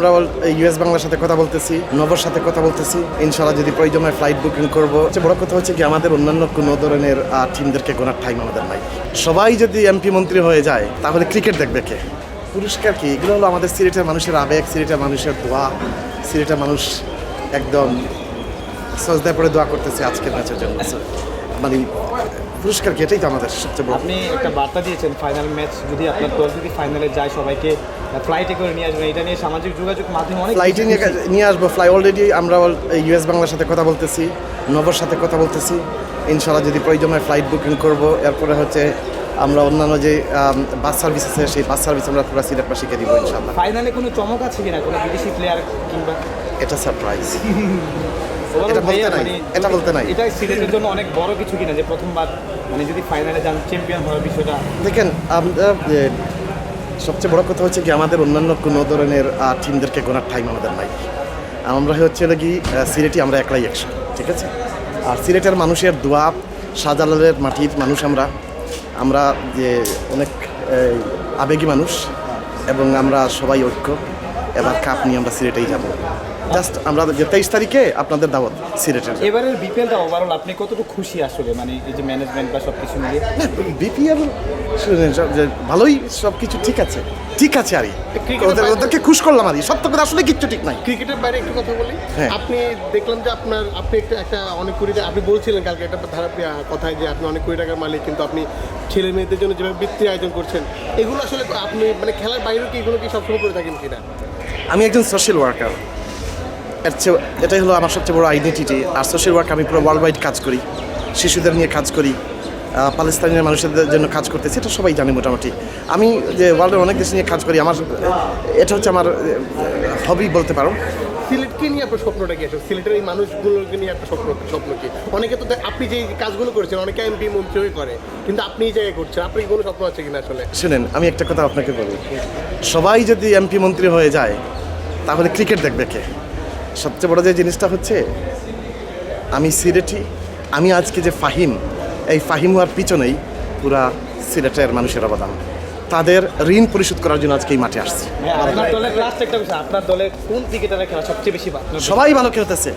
আমরা ইউএস বাংলার সাথে কথা বলতেছি, নভর সাথে কথা বলতেছি। ইনশাআল্লাহ যদি প্রয়োজন হয় ফ্লাইট বুকিং করবো। বড় কথা হচ্ছে কি, আমাদের অন্যান্য কোনো ধরনের টিমদেরকে গোনার টাইম আমাদের নাই। সবাই যদি এমপি মন্ত্রী হয়ে যায় তাহলে ক্রিকেট দেখবে কে? পুরস্কার কি? এগুলো হলো আমাদের সিলেটের মানুষের আবেগ, সিলেটের মানুষের দোয়া। সিলেটের মানুষ একদম সজদায় পড়ে দোয়া করতেছে আজকের ম্যাচের জন্য। মানে পুরস্কার কি? এটাই তো আমাদের সবচেয়ে বড়। আপনি একটা বার্তা দিয়েছেন, ফাইনাল ম্যাচ যদি আপনার দল যদি ফাইনালে যায় সবাইকে ফ্লাইটে করে নিয়ে আসবেন। এটা নিয়ে সামাজিক যোগাযোগ মাধ্যমে অনেক ফ্লাইটে নিয়ে আসবো। অলরেডি আমরা ইউএস বাংলার সাথে কথা বলতেছি, নভর সাথে কথা বলতেছি। ইনশাআল্লাহ যদি প্রয়োজন হয় ফ্লাইট বুকিং করবো। এরপরে হচ্ছে আমরা অন্যান্য যে বাস সার্ভিস আছে সেই বাস সার্ভিস আমরা পুরো সিলেটবাসীকে দিব ইনশাআল্লাহ। ফাইনালে কোনো চমক আছে কিনা, কোনো বিদেশি প্লেয়ার কিংবা? এটা সারপ্রাইজ, এটা বলতে নাই। এটা সিলেটের জন্য অনেক বড় কিছু কিনা যে প্রথমবার মানে যদি ফাইনালে যান চ্যাম্পিয়ন হওয়ার বিষয়টা? দেখেন, আমরা সবচেয়ে বড় কথা হচ্ছে কি, আমাদের অন্যান্য কোনো ধরনের টিমদেরকে গোনার টাইম আমাদের নাই। আমরা হচ্ছে কি সিলেটি, আমরা একলাই একশো, ঠিক আছে? আর সিলেটের মানুষের দোয়া, শাহজালালের মাটির মানুষ আমরা যে অনেক আবেগী মানুষ, এবং আমরা সবাই ঐক্য। এবার কাপ নিয়ে আমরা সিলেটেই যাব। জাস্ট আমরা যে 23 তারিখে আপনাদের দাওয়াত সিলেটের। এবারের বিপিএলটা ওভারঅল আপনি কতটুকু খুশি আসলে, মানে এই যে ম্যানেজমেন্ট বা সব কিছু মিলিয়ে? বিপিএল ভালোই, সব কিছু ঠিক আছে আর ওদেরকে খুশ করলাম আর সত্য কথা আসলে কিচ্ছু ঠিক নাই। ক্রিকেটের বাইরে একটু কথা বলি। হ্যাঁ। আপনি দেখলাম যে আপনি একটা অনেক কোটি টাকা, আপনি বলছিলেন কালকে একটা কথায় যে আপনি অনেক কোটি টাকার মালিক, কিন্তু আপনি ছেলে মেয়েদের জন্য যেভাবে বৃত্তির আয়োজন করছেন, এগুলো আসলে আপনি মানে খেলার বাইরেও কি এগুলো কি সবসময় করে থাকেন কিনা? আমি একজন সোশ্যাল ওয়ার্কার, এটাই হলো আমার সবচেয়ে বড় আইডেন্টিটি। আর সোশ্যাল ওয়ার্ক আমি পুরো ওয়ার্ল্ড ওয়াইড কাজ করি, শিশুদের নিয়ে কাজ করি, পাকিস্তানের মানুষের জন্য কাজ করতেছি, এটা সবাই জানে মোটামুটি। আমি যে ওয়ার্ল্ডের অনেক দেশ নিয়ে কাজ করি, এটা হচ্ছে আমার হবি বলতে পারো। সিলেটকে নিয়ে আপনার স্বপ্নটা কি? আসলে সিলেটের এই মানুষগুলোকে নিয়ে একটা স্বপ্ন কি? অনেকে তো আপনি যে কাজগুলো করেছেন, অনেকে এমপি মন্ত্রী হয়ে করে, কিন্তু আপনি এই জায়গায় করছেন, আপনার কি কোনো স্বপ্ন আছে কিনা আসলে? শুনেন, আমি একটা কথা আপনাকে বলি, সবাই যদি এমপি মন্ত্রী হয়ে যায় তাহলে ক্রিকেট দেখবে কে? সবচেয়ে বড় যে জিনিসটা হচ্ছে, আমি সিলেটি, আমি আজকে যে এই ফাহিম হওয়ার পিছনেই পুরা সিলেটের মানুষের অবদান। তাদের ঋণ পরিশোধ করার জন্য আজকে এই মাঠে আসছি। আপনার দলের লাস্ট একটা বিষয়, আপনার দলে কোন ক্রিকেটারের খেলা সবচেয়ে বেশি ভালো? সবাই ভালো খেলতেছে।